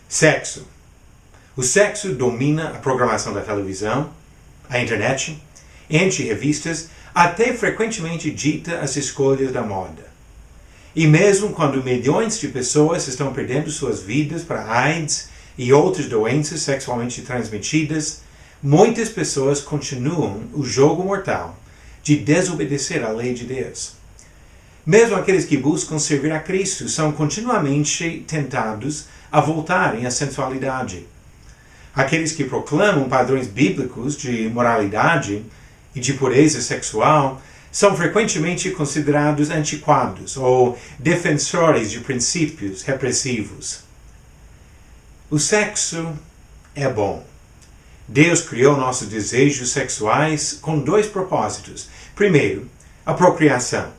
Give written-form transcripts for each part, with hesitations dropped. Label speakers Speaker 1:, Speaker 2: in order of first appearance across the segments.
Speaker 1: Sexo. O sexo domina a programação da televisão, a internet, enche revistas, até frequentemente dita as escolhas da moda. E mesmo quando milhões de pessoas estão perdendo suas vidas para AIDS e outras doenças sexualmente transmitidas, muitas pessoas continuam o jogo mortal de desobedecer à lei de Deus. Mesmo aqueles que buscam servir a Cristo são continuamente tentados a voltarem à sensualidade. Aqueles que proclamam padrões bíblicos de moralidade e de pureza sexual são frequentemente considerados antiquados ou defensores de princípios repressivos. O sexo é bom. Deus criou nossos desejos sexuais com dois propósitos. Primeiro, a procriação,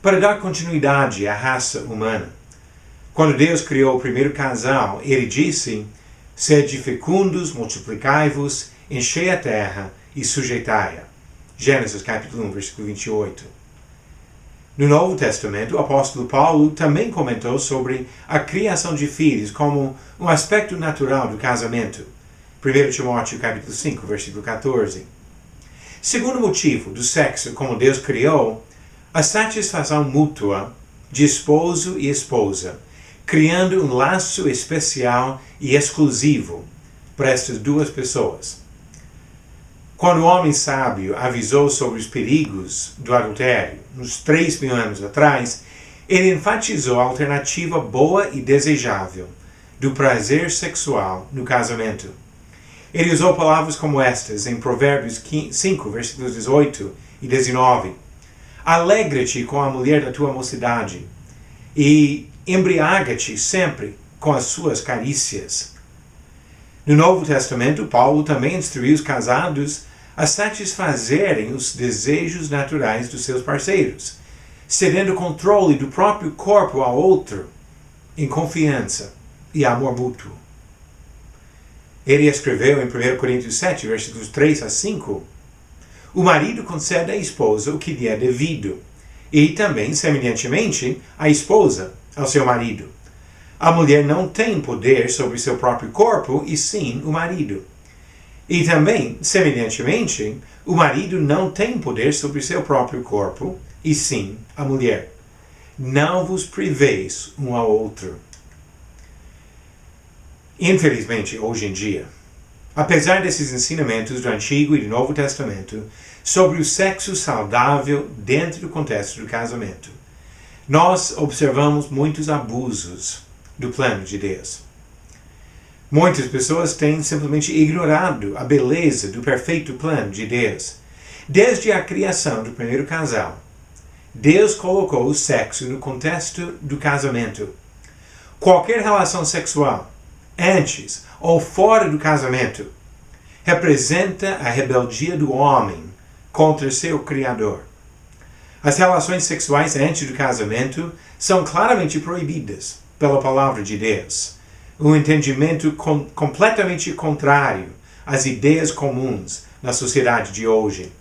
Speaker 1: para dar continuidade à raça humana. Quando Deus criou o primeiro casal, ele disse: sede fecundos, multiplicai-vos, enchei a terra e sujeitai-a. Gênesis capítulo 1, versículo 28. No Novo Testamento, o apóstolo Paulo também comentou sobre a criação de filhos como um aspecto natural do casamento. 1 Timóteo capítulo 5, versículo 14. Segundo motivo do sexo como Deus criou, a satisfação mútua de esposo e esposa, criando um laço especial e exclusivo para estas duas pessoas. Quando o homem sábio avisou sobre os perigos do adultério, uns 3.000 anos atrás, ele enfatizou a alternativa boa e desejável do prazer sexual no casamento. Ele usou palavras como estas em Provérbios 5, versículos 18 e 19. Alegra-te com a mulher da tua mocidade e embriaga-te sempre com as suas carícias. No Novo Testamento, Paulo também instruiu os casados a satisfazerem os desejos naturais dos seus parceiros, cedendo controle do próprio corpo ao outro em confiança e amor mútuo. Ele escreveu em 1 Coríntios 7, versículos 3 a 5, o marido concede à esposa o que lhe é devido, e também, semelhantemente, a esposa ao seu marido. A mulher não tem poder sobre seu próprio corpo, e sim o marido. E também, semelhantemente, o marido não tem poder sobre seu próprio corpo, e sim a mulher. Não vos priveis um ao outro. Infelizmente, hoje em dia, apesar desses ensinamentos do Antigo e do Novo Testamento sobre o sexo saudável dentro do contexto do casamento, nós observamos muitos abusos do plano de Deus. Muitas pessoas têm simplesmente ignorado a beleza do perfeito plano de Deus. Desde a criação do primeiro casal, Deus colocou o sexo no contexto do casamento. Qualquer relação sexual, antes ou fora do casamento, representa a rebeldia do homem contra seu Criador. As relações sexuais antes do casamento são claramente proibidas pela palavra de Deus. Um entendimento completamente contrário às ideias comuns na sociedade de hoje.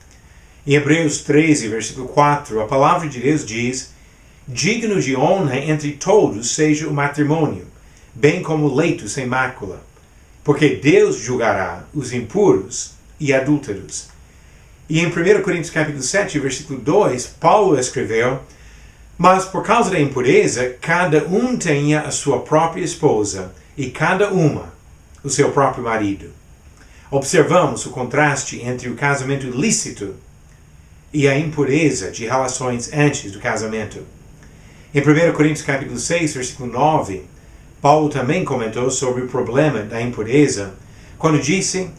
Speaker 1: Em Hebreus 13, versículo 4, a palavra de Deus diz: digno de honra entre todos seja o matrimônio, bem como o leito sem mácula, porque Deus julgará os impuros e adúlteros. E em 1 Coríntios capítulo 7, versículo 2, Paulo escreveu: mas por causa da impureza, cada um tenha a sua própria esposa, e cada uma o seu próprio marido. Observamos o contraste entre o casamento lícito e a impureza de relações antes do casamento. Em 1 Coríntios capítulo 6, versículo 9, Paulo também comentou sobre o problema da impureza, quando disse: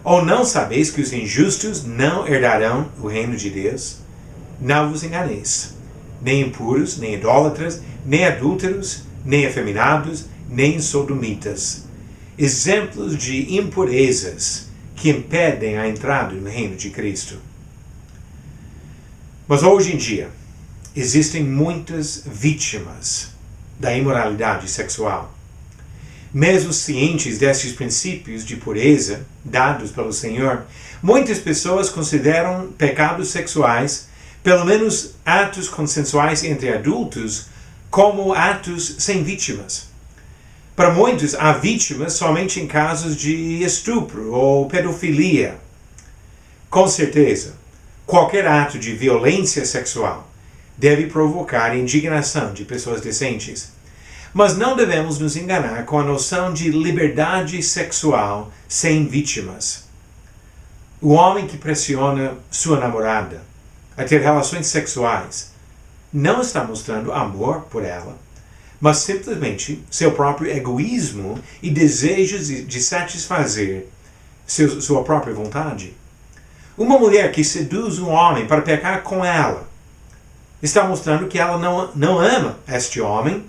Speaker 1: ou não sabeis que os injustos não herdarão o reino de Deus? Não vos enganeis. Nem impuros, nem idólatras, nem adúlteros, nem efeminados, nem sodomitas. Exemplos de impurezas que impedem a entrada no reino de Cristo. Mas hoje em dia, existem muitas vítimas da imoralidade sexual. Mesmo cientes desses princípios de pureza dados pelo Senhor, muitas pessoas consideram pecados sexuais, pelo menos atos consensuais entre adultos, como atos sem vítimas. Para muitos, há vítimas somente em casos de estupro ou pedofilia. Com certeza, qualquer ato de violência sexual deve provocar indignação de pessoas decentes. Mas não devemos nos enganar com a noção de liberdade sexual sem vítimas. O homem que pressiona sua namorada a ter relações sexuais não está mostrando amor por ela, mas simplesmente seu próprio egoísmo e desejos de satisfazer sua própria vontade. Uma mulher que seduz um homem para pecar com ela está mostrando que ela não ama este homem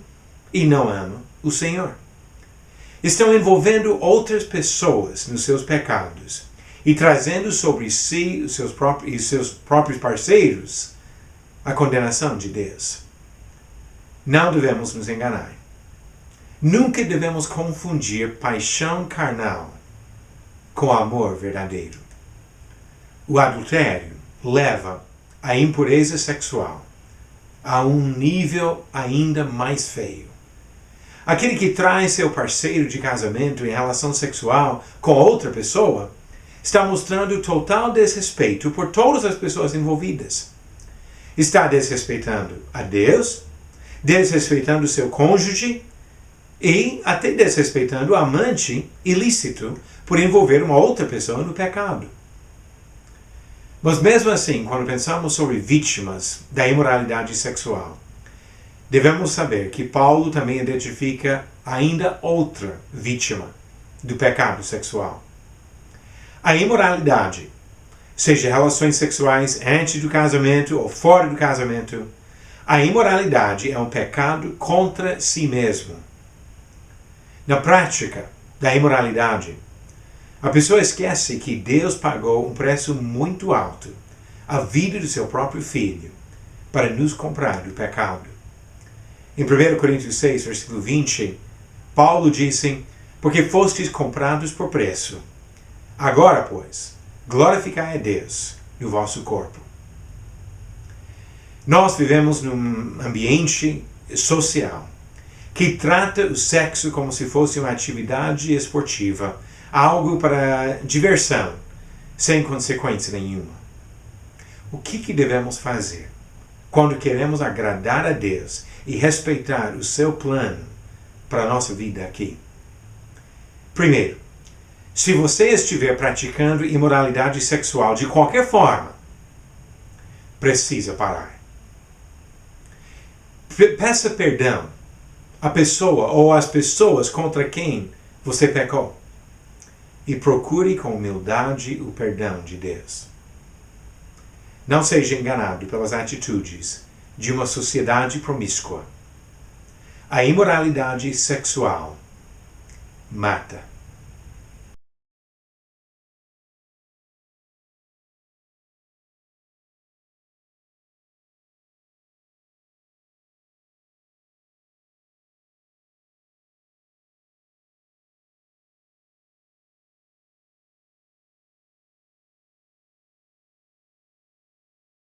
Speaker 1: e não ama o Senhor. Estão envolvendo outras pessoas nos seus pecados e trazendo sobre si e seus próprios parceiros a condenação de Deus. Não devemos nos enganar. Nunca devemos confundir paixão carnal com amor verdadeiro. O adultério leva a impureza sexual a um nível ainda mais feio. Aquele que traz seu parceiro de casamento em relação sexual com outra pessoa está mostrando total desrespeito por todas as pessoas envolvidas. Está desrespeitando a Deus, desrespeitando seu cônjuge e até desrespeitando o amante ilícito por envolver uma outra pessoa no pecado. Mas mesmo assim, quando pensamos sobre vítimas da imoralidade sexual, devemos saber que Paulo também identifica ainda outra vítima do pecado sexual. A imoralidade, seja relações sexuais antes do casamento ou fora do casamento, a imoralidade é um pecado contra si mesmo. Na prática da imoralidade, a pessoa esquece que Deus pagou um preço muito alto, a vida do seu próprio filho, para nos comprar do pecado. Em 1 Coríntios 6, versículo 20, Paulo disse: porque fostes comprados por preço. Agora, pois, glorificai a Deus no vosso corpo. Nós vivemos num ambiente social que trata o sexo como se fosse uma atividade esportiva, algo para diversão, sem consequência nenhuma. O que devemos fazer quando queremos agradar a Deus e respeitar o seu plano para a nossa vida aqui? Primeiro, se você estiver praticando imoralidade sexual de qualquer forma, precisa parar. Peça perdão à pessoa ou às pessoas contra quem você pecou. E procure com humildade o perdão de Deus. Não seja enganado pelas atitudes de uma sociedade promíscua. A imoralidade sexual mata.